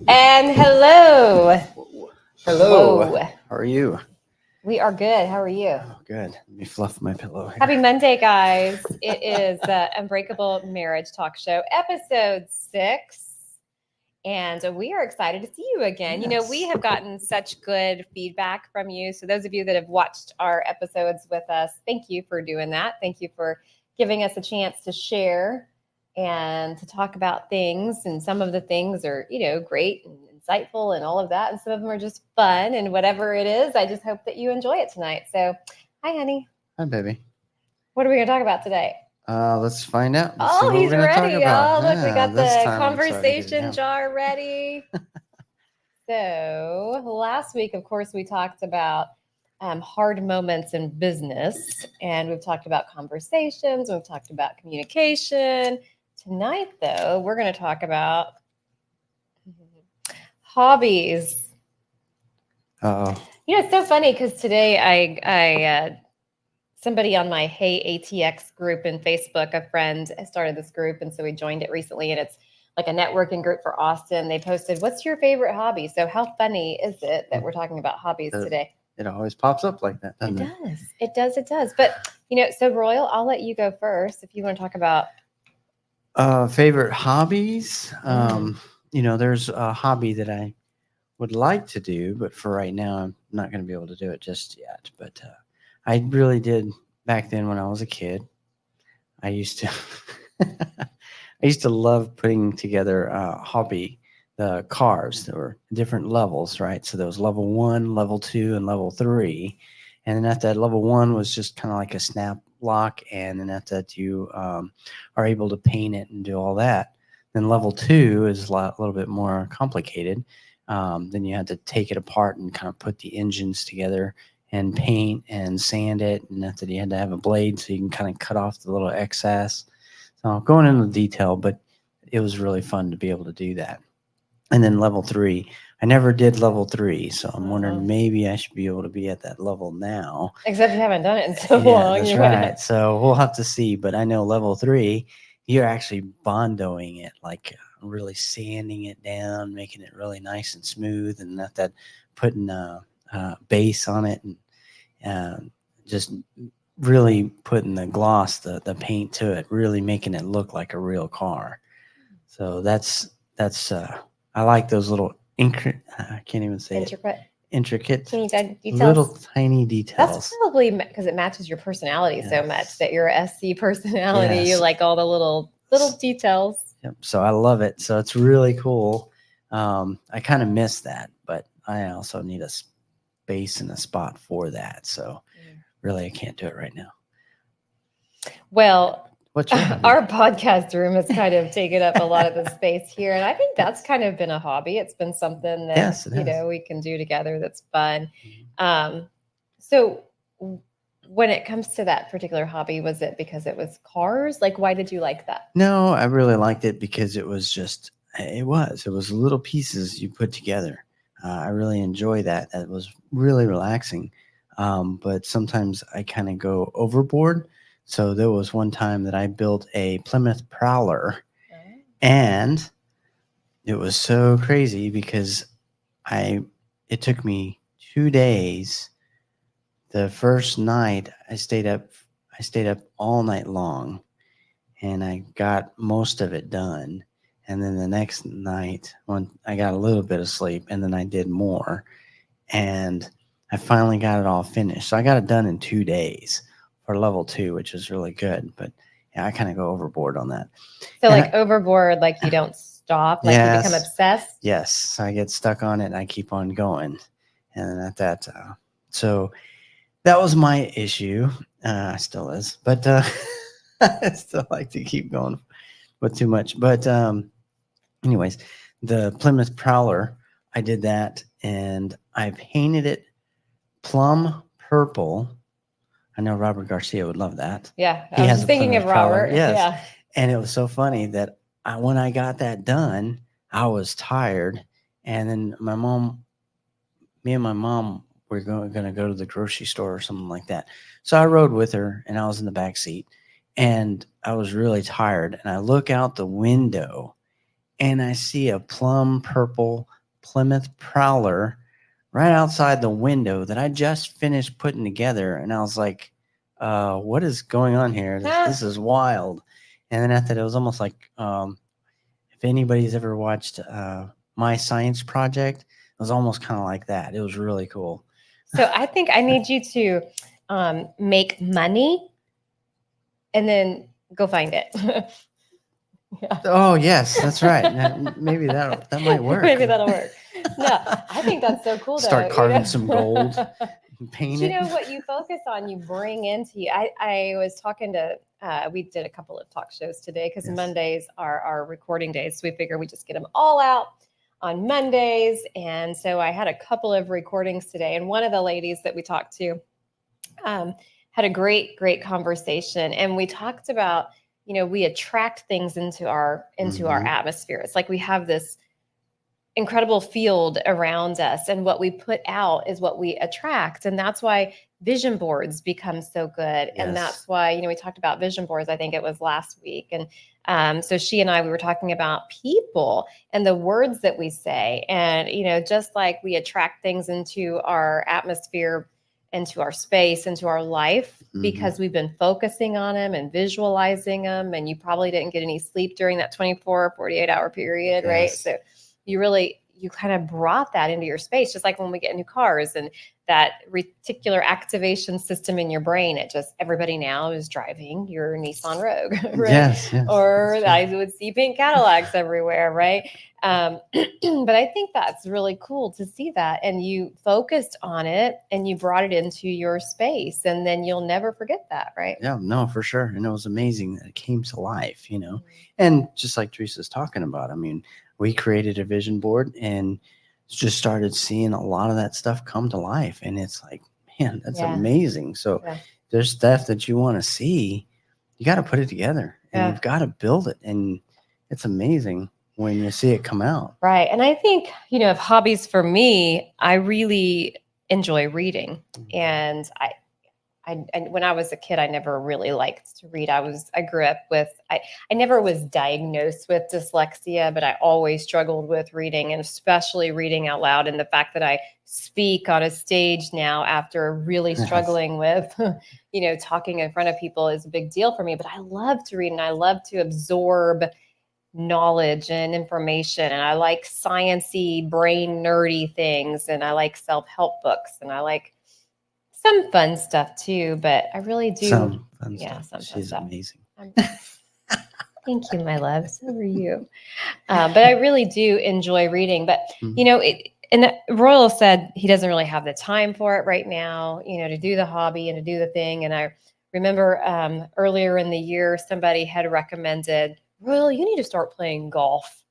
And hello. Hello. Whoa. How are you? We are good. How are you? Oh, good. Let me fluff my pillow here. Happy Monday, guys. It is the UnBreakable Marriage Talk Show, episode 6. And we are excited to see you again. Yes. You know, we have gotten such good feedback from you. So, those of you that have watched our episodes with us, thank you for doing that. Thank you for giving us a chance to share and to talk about things. And some of the things are, great and insightful and all of that. And some of them are just fun. And whatever it is, I just hope that you enjoy it tonight. So, hi, honey. Hi, baby. What are we going to talk about today? Let's find out. Let's see Oh, what he's we're gonna ready, talk about. y'all. Look, we got the I'm sorry to get it conversation out. jar ready. So, last week, of course, we talked about hard moments in business, and we've talked about conversations, we've talked about communication. Tonight, though, we're going to talk about hobbies. Uh-oh. You know, it's so funny because today I somebody on my Hey ATX group in Facebook, a friend started this group, and so we joined it recently, and it's like a networking group for Austin. They posted, "What's your favorite hobby?" So how funny is it that we're talking about hobbies today? It always pops up like that, doesn't it? Does. It does. It does. But so Royal, I'll let you go first if you want to talk about favorite hobbies. There's a hobby that I would like to do, but for right now, I'm not going to be able to do it just yet. But I really did back then when I was a kid. I used to, I used to love putting together the cars. There were different levels, right? So there was level 1, level 2, and level 3. And then at that level 1 was just kind of like a snap lock. And then at that you are able to paint it and do all that. Then level 2 is a little bit more complicated. Then you had to take it apart and kind of put the engines together and paint and sand it. And after you had to have a blade so you can kind of cut off the little excess. So going into detail, but it was really fun to be able to do that. And then level 3, I never did level 3. So I'm wondering maybe I should be able to be at that level now. Except you haven't done it in so long. That's right. So we'll have to see. But I know level 3, you're actually bondoing it, like really sanding it down, making it really nice and smooth, and not that putting a base on it, and just really putting the gloss, the paint to it, really making it look like a real car. So that's I like those little I can't even say intricate details. Little tiny details. That's probably because it matches your personality so much that you're a SC personality. Yes. You like all the little details. Yep. So I love it. So it's really cool. I kind of miss that, but I also need a space and a spot for that. So really, I can't do it right now. Well, what's your hobby? Our podcast room has kind of taken up a lot of the space here, and I think that's kind of been a hobby. It's been something that we can do together that's fun. So when it comes to that particular hobby, was it because it was cars? Like, why did you like that? No, I really liked it because it was little pieces you put together. I really enjoy that. It was really relaxing. But sometimes I kind of go overboard. So there was one time that I built a Plymouth Prowler, and it was so crazy because it took me 2 days. The first night I stayed up all night long, and I got most of it done. And then the next night, when I got a little bit of sleep, and then I did more, and I finally got it all finished. So I got it done in 2 days for level 2, which is really good. But yeah, I kind of go overboard on that. So overboard, like you don't stop, like you become obsessed? Yes. So I get stuck on it and I keep on going. And at that, so that was my issue. Still is, but I still like to keep going with too much. But anyways, the Plymouth Prowler, I did that, and I painted it plum purple. I know Robert Garcia would love that. Yeah, I was thinking of Robert. Yes. Yeah. And it was so funny that when I got that done, I was tired. And then me and my mom were going to go to the grocery store or something like that. So I rode with her, and I was in the back seat, and I was really tired. And I look out the window, and I see a plum purple Plymouth Prowler right outside the window that I just finished putting together. And I was like, what is going on here? This is wild. And then I thought it was almost like, if anybody's ever watched My Science Project, it was almost kind of like that. It was really cool. So I think I need you to make money and then go find it. Yeah. Oh yes, that's right. Maybe that might work. Maybe that'll work. No, I think that's so cool. Start carving some gold, paint it. You know what you focus on, you bring into you. I was talking to. We did a couple of talk shows today because Mondays are our recording days. So we figure we just get them all out on Mondays. And so I had a couple of recordings today, and one of the ladies that we talked to had a great conversation, and we talked about, we attract things into our atmosphere. It's like we have this incredible field around us, and what we put out is what we attract. And that's why vision boards become so good. Yes. And that's why, we talked about vision boards, I think it was last week. And so she and I, we were talking about people and the words that we say. And, just like we attract things into our atmosphere, into our space, into our life, because we've been focusing on them and visualizing them. And you probably didn't get any sleep during that 24, 48-hour period, right? So you kind of brought that into your space, just like when we get new cars and that reticular activation system in your brain. Everybody now is driving your Nissan Rogue, right? Yes. Or I would see pink Cadillacs everywhere, right? But I think that's really cool to see that. And you focused on it and you brought it into your space, and then you'll never forget that, right? Yeah, no, for sure. And it was amazing that it came to life, and just like Teresa's talking about, I mean, we created a vision board and just started seeing a lot of that stuff come to life. And it's like, man, that's amazing. So there's stuff that you want to see, you got to put it together and you've got to build it. And it's amazing when you see it come out. Right. And I think, of hobbies for me, I really enjoy reading. And I when I was a kid, I never really liked to read. I grew up with, I never was diagnosed with dyslexia, but I always struggled with reading, and especially reading out loud. And the fact that I speak on a stage now after really struggling with, talking in front of people is a big deal for me. But I love to read and I love to absorb knowledge and information. And I like sciencey, brain nerdy things. And I like self-help books, and I like some fun stuff too, but I really do. Some fun stuff. She's amazing. Thank you, my love. So are you. But I really do enjoy reading. But, and Royal said he doesn't really have the time for it right now, to do the hobby and to do the thing. And I remember earlier in the year, somebody had recommended, Royal, you need to start playing golf.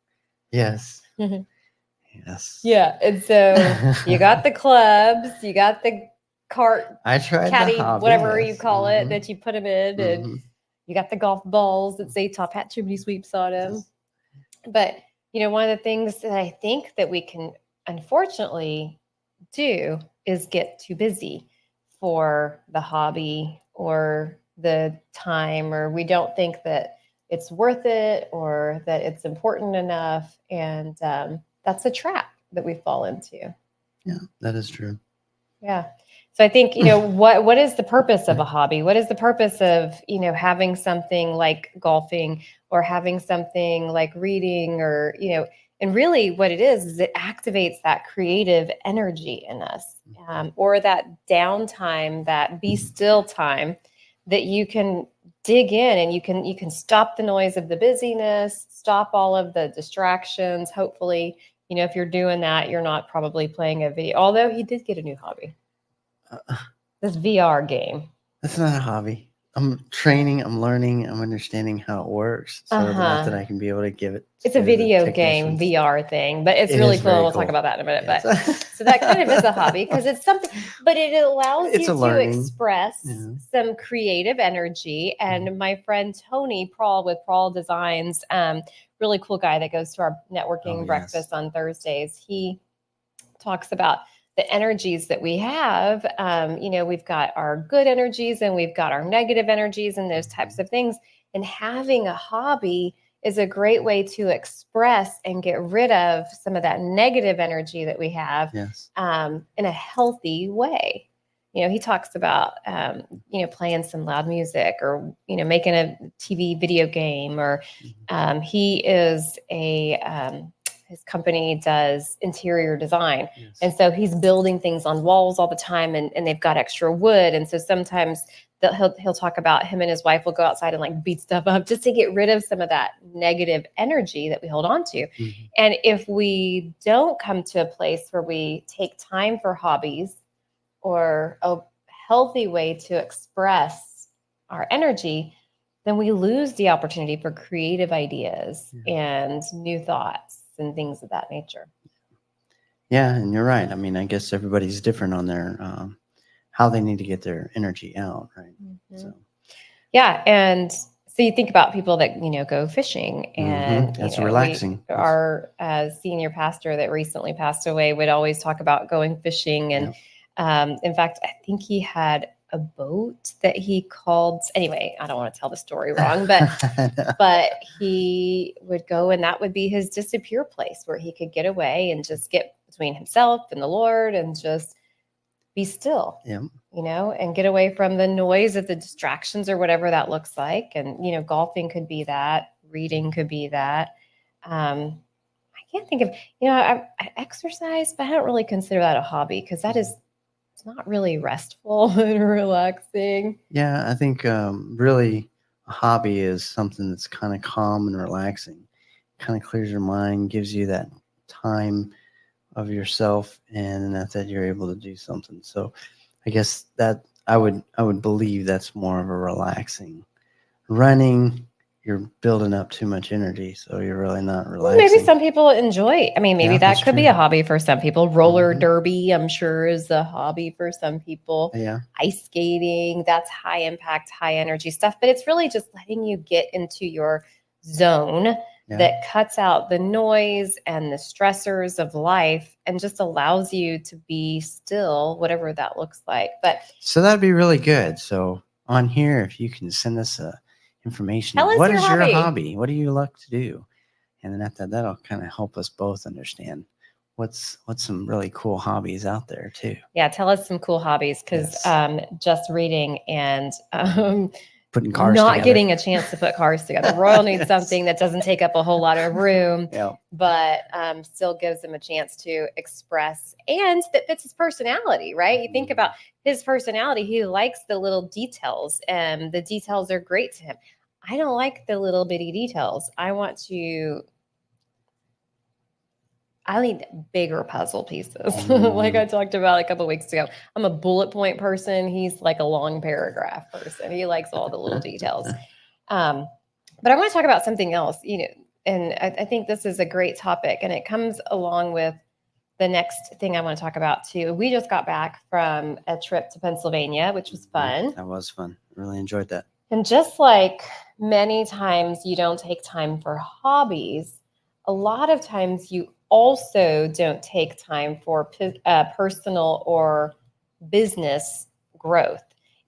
Yes. Yes. Yeah. And so you got the clubs, you got the cart, I tried caddy, the hobby, whatever you call it, that you put them in, and you got the golf balls that say Top Hat Chimney Sweeps on them. But one of the things that I think that we can unfortunately do is get too busy for the hobby or the time, or we don't think that it's worth it or that it's important enough, and that's a trap that we fall into. Yeah, that is true. Yeah. So I think, what is the purpose of a hobby? What is the purpose of, having something like golfing or having something like reading, or, and really what it is it activates that creative energy in us, or that downtime, that be still time that you can dig in and you can stop the noise of the busyness, stop all of the distractions. Hopefully, if you're doing that, you're not probably playing a video, although he did get a new hobby. This VR game. That's not a hobby. I'm training, I'm learning, I'm understanding how it works so that I can be able to give it. It's a video game VR thing, but it's really cool. We'll talk about that in a minute. Yes. But so that kind of is a hobby because it's something, but it allows you to express some creative energy. And my friend Tony Prawl with Prawl Designs, really cool guy that goes to our networking breakfast on Thursdays. He talks about the energies that we have. We've got our good energies and we've got our negative energies and those types of things. And having a hobby is a great way to express and get rid of some of that negative energy that we have Yes. In a healthy way. He talks about, playing some loud music or, making a TV video game, or he is his company does interior design. Yes. And so he's building things on walls all the time, and they've got extra wood. And so sometimes he'll talk about him and his wife will go outside and like beat stuff up just to get rid of some of that negative energy that we hold on to. Mm-hmm. And if we don't come to a place where we take time for hobbies or a healthy way to express our energy, then we lose the opportunity for creative ideas and new thoughts and things of that nature. Yeah, and you're right. I mean, I guess everybody's different on their how they need to get their energy out, right? Mm-hmm. So yeah, and so you think about people that go fishing, and that's relaxing. Our senior pastor that recently passed away would always talk about going fishing, and in fact, I think he had a boat that he called. Anyway, I don't want to tell the story wrong, but he would go, and that would be his disappear place where he could get away and just get between himself and the Lord and just be still. And get away from the noise of the distractions or whatever that looks like. And, golfing could be that, reading could be that. I can't think of, I exercise, but I don't really consider that a hobby because it's not really restful and relaxing. Yeah, I think really a hobby is something that's kind of calm and relaxing, kind of clears your mind, gives you that time of yourself, and that you're able to do something. So I guess that I would believe that's more of a relaxing. Running, you're building up too much energy, so you're really not relaxing. Maybe some people enjoy. I mean, maybe that could be a hobby for some people. Roller derby, I'm sure, is a hobby for some people. Yeah. Ice skating, that's high impact, high energy stuff. But it's really just letting you get into your zone that cuts out the noise and the stressors of life and just allows you to be still, whatever that looks like. But so that'd be really good. So on here, if you can send us information, what is your hobby? What do you like to do? And then after that'll kind of help us both understand what's some really cool hobbies out there too. Yeah, tell us some cool hobbies, because just reading and putting cars not together. getting a chance to put cars together. Royal needs something that doesn't take up a whole lot of room, but still gives him a chance to express, and that fits his personality, right? You think about his personality, he likes the little details, and the details are great to him. I don't like the little bitty details. I need bigger puzzle pieces. Like I talked about a couple of weeks ago. I'm a bullet point person. He's like a long paragraph person. He likes all the little details. But I want to talk about something else, and I think this is a great topic, and it comes along with the next thing I want to talk about too. We just got back from a trip to Pennsylvania, which was fun. That was fun. Really enjoyed that. And just like many times you don't take time for hobbies, a lot of times you also don't take time for personal or business growth.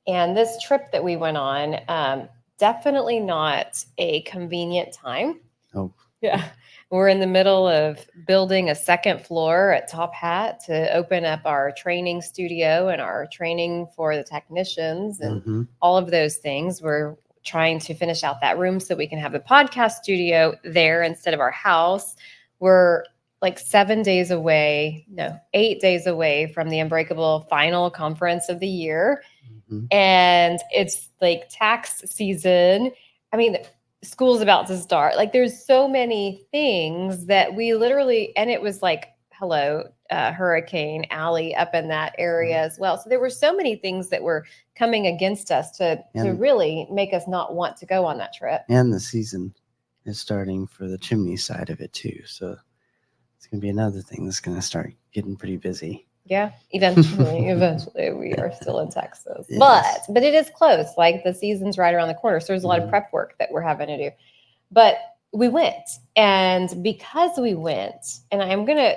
And this trip that we went on, definitely not a convenient time. Oh. Yeah. We're in the middle of building a second floor at Top Hat to open up our training studio and our training for the technicians and all of those things. We're trying to finish out that room so we can have a podcast studio there instead of our house. We're like 8 days away from the UnBreakable final conference of the year. And it's like tax season. I mean, school's about to start. Like there's so many things that we literally, and it was like, Hurricane Alley up in that area as well. So there were so many things that were coming against us to really make us not want to go on that trip. And the season is starting for the chimney side of it too. So it's going to be another thing that's going to start getting pretty busy. Yeah, eventually we are still in Texas, yes. but it is close. Like the season's right around the corner. So there's a lot of prep work that we're having to do, but we went. And because we went, and I'm going to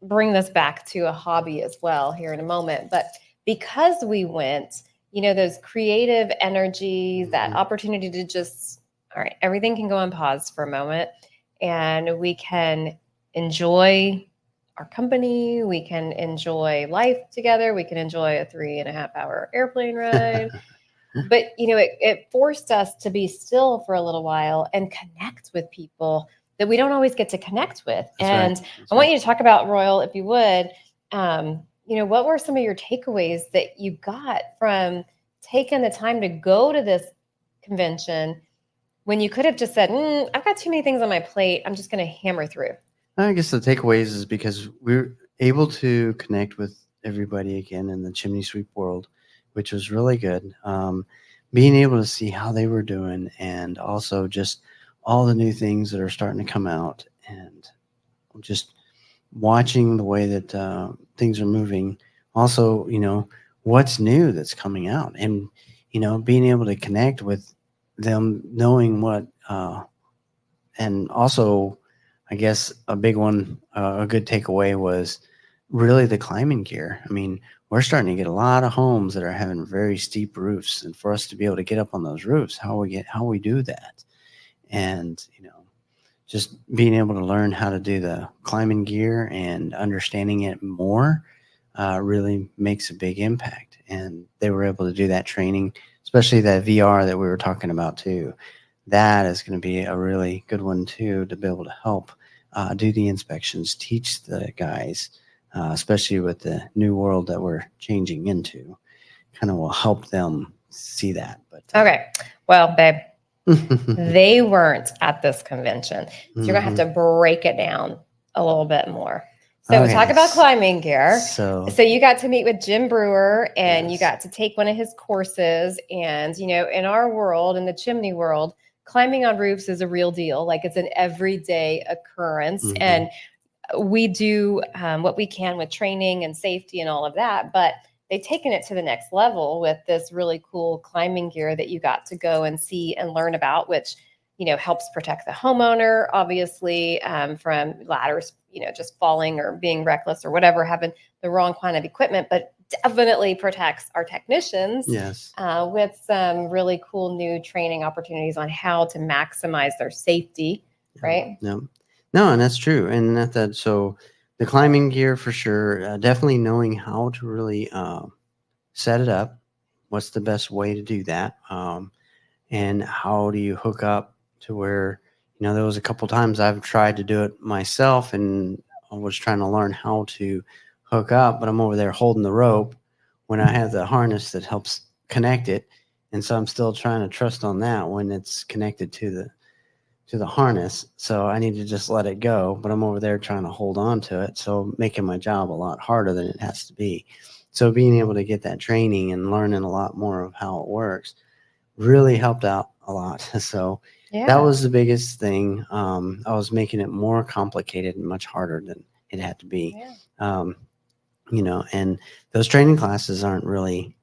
bring this back to a hobby as well here in a moment, but because we went, those creative energies, that opportunity to just All right, everything can go on pause for a moment, and we can enjoy our company. We can enjoy life together. We can enjoy a 3.5 hour airplane ride. But it forced us to be still for a little while and connect with people that we don't always get to connect with. That's And right. That's I want right. you to talk about, Royal, if you would. What were some of your takeaways that you got from taking the time to go to this convention when you could have just said, I've got too many things on my plate. I'm just going to hammer through. I guess the takeaways is because we're able to connect with everybody again in the chimney sweep world, which was really good. Being able to see how they were doing, and also just all the new things that are starting to come out, and just watching the way that things are moving. Also, what's new that's coming out, and being able to connect with them, knowing what, and also, I guess a big one, a good takeaway was really the climbing gear. I mean, we're starting to get a lot of homes that are having very steep roofs, and for us to be able to get up on those roofs, how we do that, and just being able to learn how to do the climbing gear and understanding it more really makes a big impact. And they were able to do that training, especially that VR that we were talking about too. That is going to be a really good one too, to be able to help do the inspections, teach the guys, especially with the new world that we're changing into, kind of will help them see that. But Okay. Well, babe, they weren't at this convention. So you're going to have to break it down a little bit more. So Okay. talk about climbing gear. So you got to meet with Jim Brewer, and you Yes. got to take one of his courses. And, in our world, in the chimney world, climbing on roofs is a real deal. Like, it's an everyday occurrence. Mhm. And we do what we can with training and safety and all of that. But they've taken it to the next level with this really cool climbing gear that you got to go and see and learn about, which helps protect the homeowner, obviously, from ladders, just falling or being reckless or whatever, having the wrong kind of equipment, but definitely protects our technicians Yes. with some really cool new training opportunities on how to maximize their safety, right? No, no, and that's true. And so the climbing gear for sure, definitely knowing how to really set it up. What's the best way to do that? And how do you hook up to where, there was a couple times I've tried to do it myself, and I was trying to learn how to hook up, but I'm over there holding the rope when I have the harness that helps connect it. And so I'm still trying to trust on that when it's connected to the harness. So I need to just let it go, but I'm over there trying to hold on to it. So making my job a lot harder than it has to be. So being able to get that training and learning a lot more of how it works really helped out a lot. So that was the biggest thing. I was making it more complicated and much harder than it had to be. Yeah. And those training classes aren't really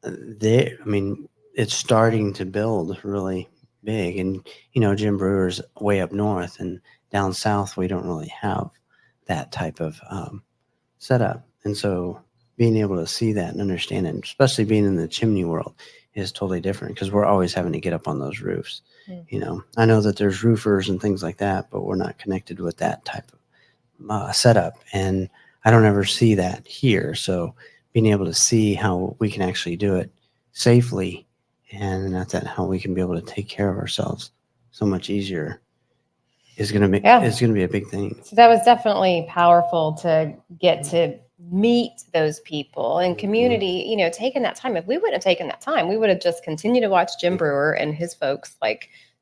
there. I mean, it's starting to build really big, and Jim Brewer's way up north, and down south we don't really have that type of setup. And so being able to see that and understand it, especially being in the chimney world, is totally different because we're always having to get up on those roofs. I know that there's roofers and things like that, but we're not connected with that type of setup, and I don't ever see that here. So being able to see how we can actually do it safely, and that's how we can be able to take care of ourselves so much easier, is going to be a big thing. So that was definitely powerful to get to meet those people and community, taking that time. If we wouldn't have taken that time, we would have just continued to watch Jim Brewer and his folks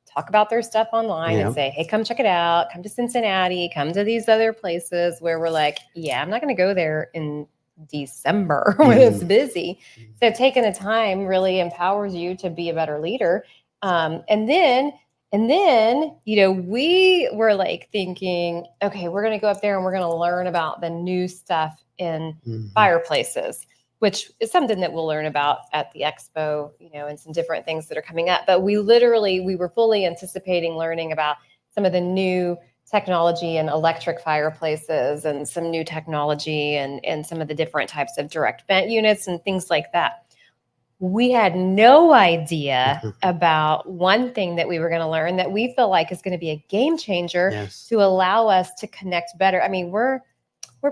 talk about their stuff online and say, hey, come check it out. Come to Cincinnati, come to these other places where we're like, yeah, I'm not going to go there in December when it's busy. So taking the time really empowers you to be a better leader. And then, we were thinking, okay, we're going to go up there and we're going to learn about the new stuff in fireplaces, which is something that we'll learn about at the expo, and some different things that are coming up. But we were fully anticipating learning about some of the new technology and electric fireplaces and some new technology and some of the different types of direct vent units and things like that. we had no idea about one thing that we were going to learn that we feel like is going to be a game changer Yes. to allow us to connect better. I mean, we're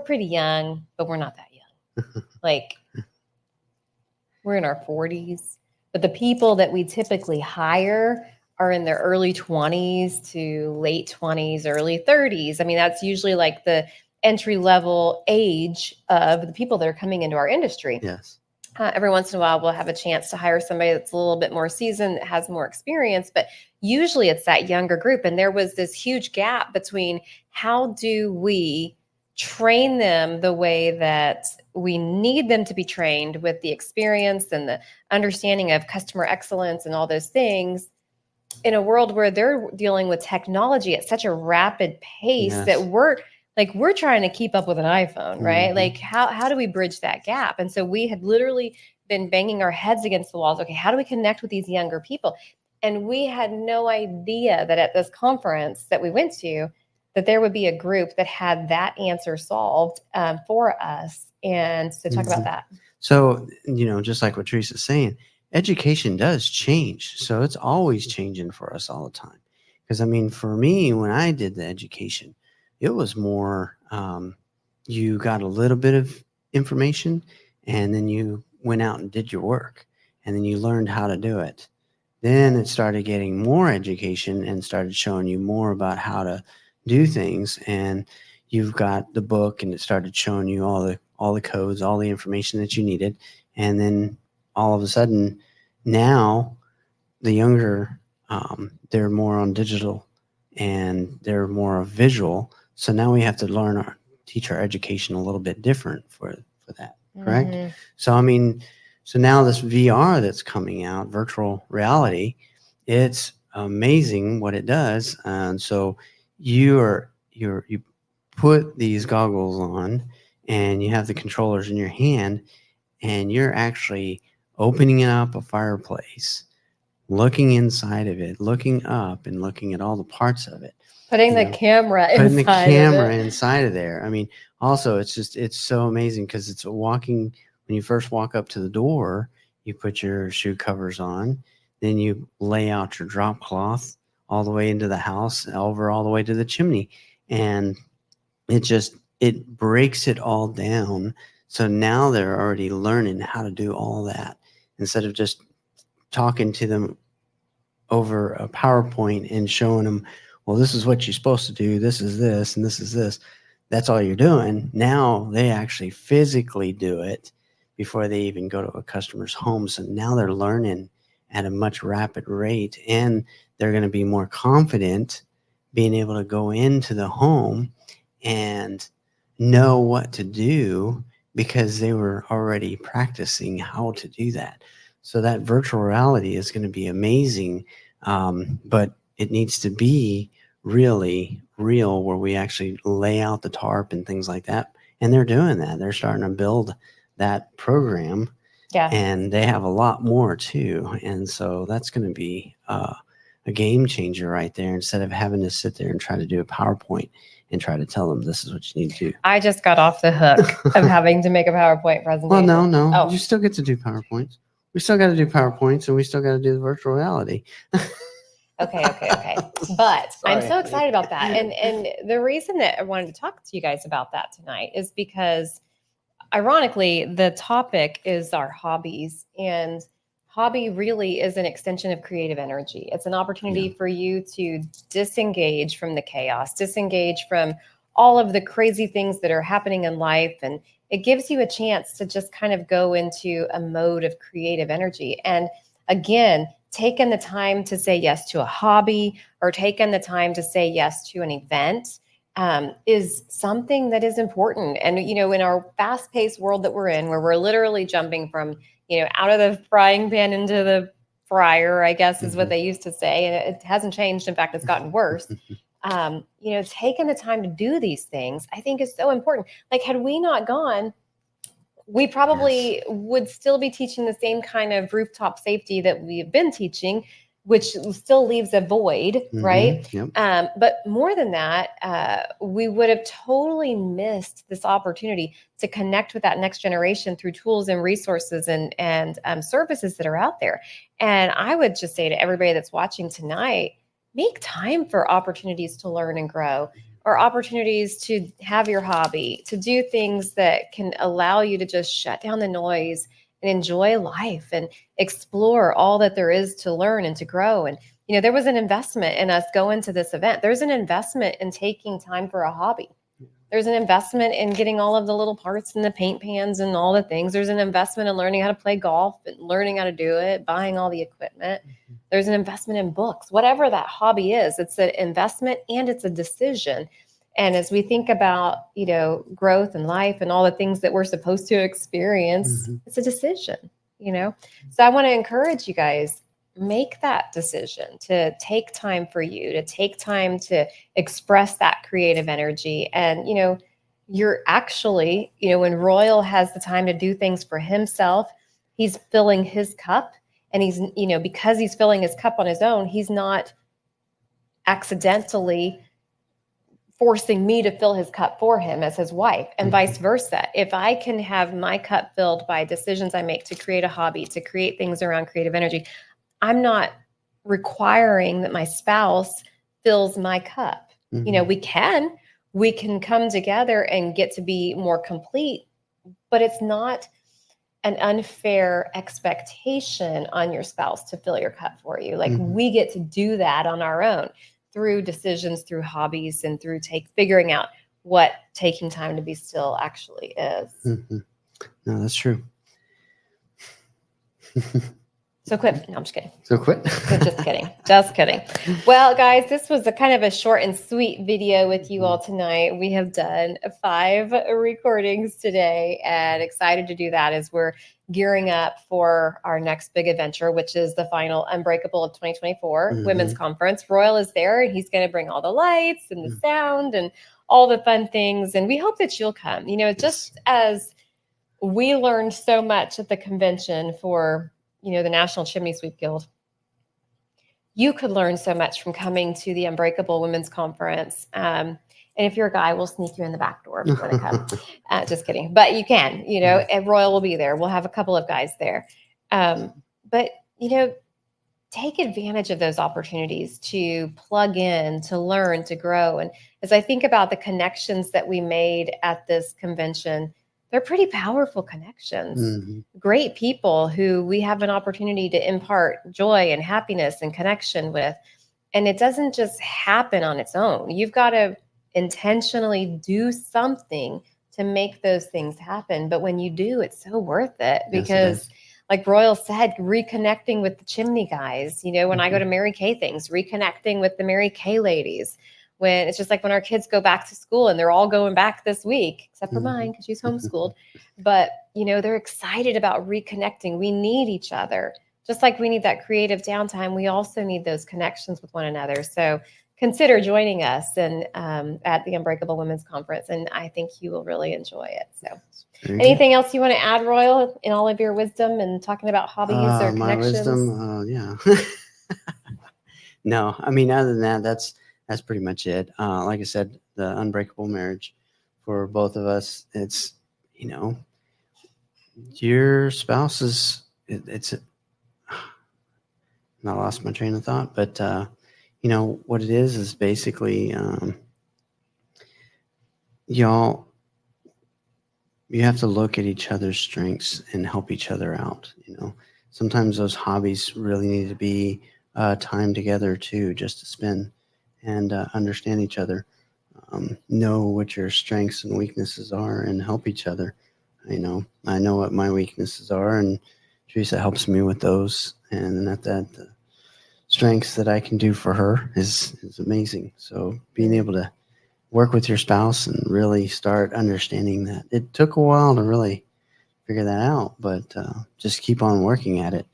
pretty young, but we're not that young. Like, we're in our 40s, but the people that we typically hire are in their early 20s to late 20s, early 30s. I mean, that's usually like the entry level age of the people that are coming into our industry. Yes. Every once in a while, we'll have a chance to hire somebody that's a little bit more seasoned, that has more experience, but usually it's that younger group. And there was this huge gap between how do we train them the way that we need them to be trained with the experience and the understanding of customer excellence and all those things in a world where they're dealing with technology at such a rapid pace Yes. that we're trying to keep up with an iPhone, right? Mhm. Like how do we bridge that gap? And so we had literally been banging our heads against the walls. Okay, how do we connect with these younger people? And we had no idea that at this conference that we went to, that there would be a group that had that answer solved for us. And so talk about Mhm. that. So, just like what Teresa's saying, education does change. So it's always changing for us all the time. Because, I mean, for me, when I did the education, it was more you got a little bit of information and then you went out and did your work and then you learned how to do it. Then it started getting more education and started showing you more about how to do things. And you've got the book and it started showing you all the codes, all the information that you needed. And then all of a sudden now the younger, they're more on digital and they're more of visual. So now we have to teach our education a little bit different for that. Correct. Mhm. So, I mean, so now this VR that's coming out, virtual reality, it's amazing what it does. And so you put these goggles on and you have the controllers in your hand and you're actually opening up a fireplace, looking inside of it, looking up and looking at all the parts of it. Putting You the know, camera putting the inside camera of it. inside of there. I mean, also it's so amazing because it's walking when you first walk up to the door, you put your shoe covers on, then you lay out your drop cloth all the way into the house, over all the way to the chimney. And it breaks it all down. So now they're already learning how to do all that instead of just talking to them over a PowerPoint and showing them, well, this is what you're supposed to do. This is this, and this is this. That's all you're doing. Now they actually physically do it before they even go to a customer's home. So now they're learning at a much rapid rate and they're going to be more confident being able to go into the home and know what to do because they were already practicing how to do that. So that virtual reality is going to be amazing, but it needs to be really real where we actually lay out the tarp and things like that. And they're doing that. They're starting to build that program Yeah. and they have a lot more too. And so that's going to be a game changer right there instead of having to sit there and try to do a PowerPoint and try to tell them this is what you need to do. I just got off the hook of having to make a PowerPoint presentation. Well, no. Oh. You still get to do PowerPoints. We still got to do PowerPoints and we still got to do the virtual reality. Okay. But I'm Sorry. so excited about that. And the reason that I wanted to talk to you guys about that tonight is because ironically, the topic is our hobbies. And hobby really is an extension of creative energy. It's an opportunity for you to disengage from the chaos, disengage from all of the crazy things that are happening in life. And it gives you a chance to just kind of go into a mode of creative energy. And again, taking the time to say yes to a hobby or taking the time to say yes to an event is something that is important. And, in our fast paced world that we're in, where we're literally jumping from, out of the frying pan into the fryer, I guess is what they used to say. And it hasn't changed. In fact, it's gotten worse. Taking the time to do these things, I think is so important. Like, had we not gone, we probably would still be teaching the same kind of rooftop safety that we've been teaching, which still leaves a void, right? Yep. But more than that, we would have totally missed this opportunity to connect with that next generation through tools and resources and services that are out there. And I would just say to everybody that's watching tonight, make time for opportunities to learn and grow, or opportunities to have your hobby, to do things that can allow you to just shut down the noise and enjoy life and explore all that there is to learn and to grow. And, there was an investment in us going to this event. There's an investment in taking time for a hobby. There's an investment in getting all of the little parts and the paint pans and all the things. There's an investment in learning how to play golf and learning how to do it, buying all the equipment. There's an investment in books, whatever that hobby is. It's an investment and it's a decision. And as we think about, growth and life and all the things that we're supposed to experience, it's a decision, So I want to encourage you guys, make that decision to take time for you, to take time to express that creative energy. And, you're actually, when Royal has the time to do things for himself, he's filling his cup. And he's, because he's filling his cup on his own, he's not accidentally forcing me to fill his cup for him as his wife, and vice versa. If I can have my cup filled by decisions I make to create a hobby, to create things around creative energy, I'm not requiring that my spouse fills my cup. We can come together and get to be more complete, but it's not an unfair expectation on your spouse to fill your cup for you. Like we get to do that on our own through decisions, through hobbies, and through figuring out what taking time to be still actually is. No, that's true. So quit. No, I'm just kidding. So quit. Just kidding. Just kidding. Well, guys, this was a kind of a short and sweet video with you all tonight. We have done 5 recordings today, and excited to do that as we're gearing up for our next big adventure, which is the final UnBreakable of 2024 Women's Conference. Royal is there, and he's going to bring all the lights and the sound and all the fun things. And we hope that you'll come. Just as we learned so much at the convention for the National Chimney Sweep Guild, you could learn so much from coming to the UnBreakable Women's Conference. And if you're a guy, we'll sneak you in the back door before they come. Just kidding. But you can, and Royal will be there. We'll have a couple of guys there. But, take advantage of those opportunities to plug in, to learn, to grow. And as I think about the connections that we made at this convention, they're pretty powerful connections. Great people who we have an opportunity to impart joy and happiness and connection with. And it doesn't just happen on its own. You've got to intentionally do something to make those things happen. But when you do, it's so worth it, because like Royal said, reconnecting with the chimney guys, when I go to Mary Kay things, reconnecting with the Mary Kay ladies, when it's just like when our kids go back to school and they're all going back this week, except for mine, because she's homeschooled. But, they're excited about reconnecting. We need each other. Just like we need that creative downtime, we also need those connections with one another. So consider joining us and at the UnBreakable Women's Conference. And I think you will really enjoy it. So anything else you want to add, Royal, in all of your wisdom and talking about hobbies or connections? My wisdom, yeah. No, I mean, other than that, that's pretty much it. Like I said, the unbreakable marriage for both of us, it's, your spouse is, it's, not lost my train of thought, but, what it is basically, you have to look at each other's strengths and help each other out. Sometimes those hobbies really need to be time together too, just to spend and understand each other, know what your strengths and weaknesses are, and help each other. I know what my weaknesses are, and Teresa helps me with those, and that the strengths that I can do for her is amazing. So being able to work with your spouse and really start understanding that. It took a while to really figure that out, but just keep on working at it.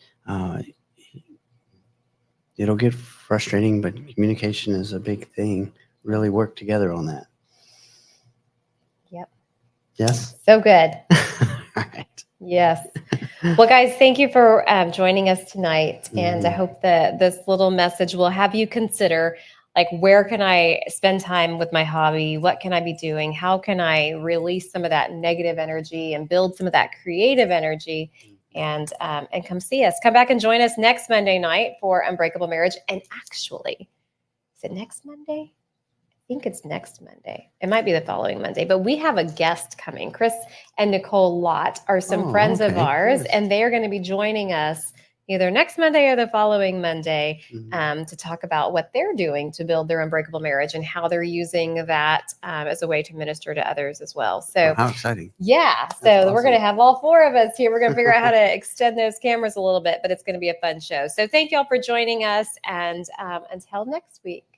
It'll get frustrating, but communication is a big thing. Really work together on that. Yep. Yes? So good. All right. Yes. Well, guys, thank you for joining us tonight. And I Mhm. hope that this little message will have you consider, like, where can I spend time with my hobby? What can I be doing? How can I release some of that negative energy and build some of that creative energy? And come see us. Come back and join us next Monday night for Unbreakable Marriage. And actually, is it next Monday? I think it's next Monday. It might be the following Monday, but we have a guest coming. Chris and Nicole Lott are some Oh, friends of okay. ours, Yes. and they are going to be joining us either next Monday or the following Monday Mhm. to talk about what they're doing to build their unbreakable marriage and how they're using that as a way to minister to others as well. So, Wow, how exciting. yeah, so That's we're going to awesome. have all four of us here. We're going to figure out how to extend those cameras a little bit, but it's going to be a fun show. So, thank y'all for joining us, and until next week.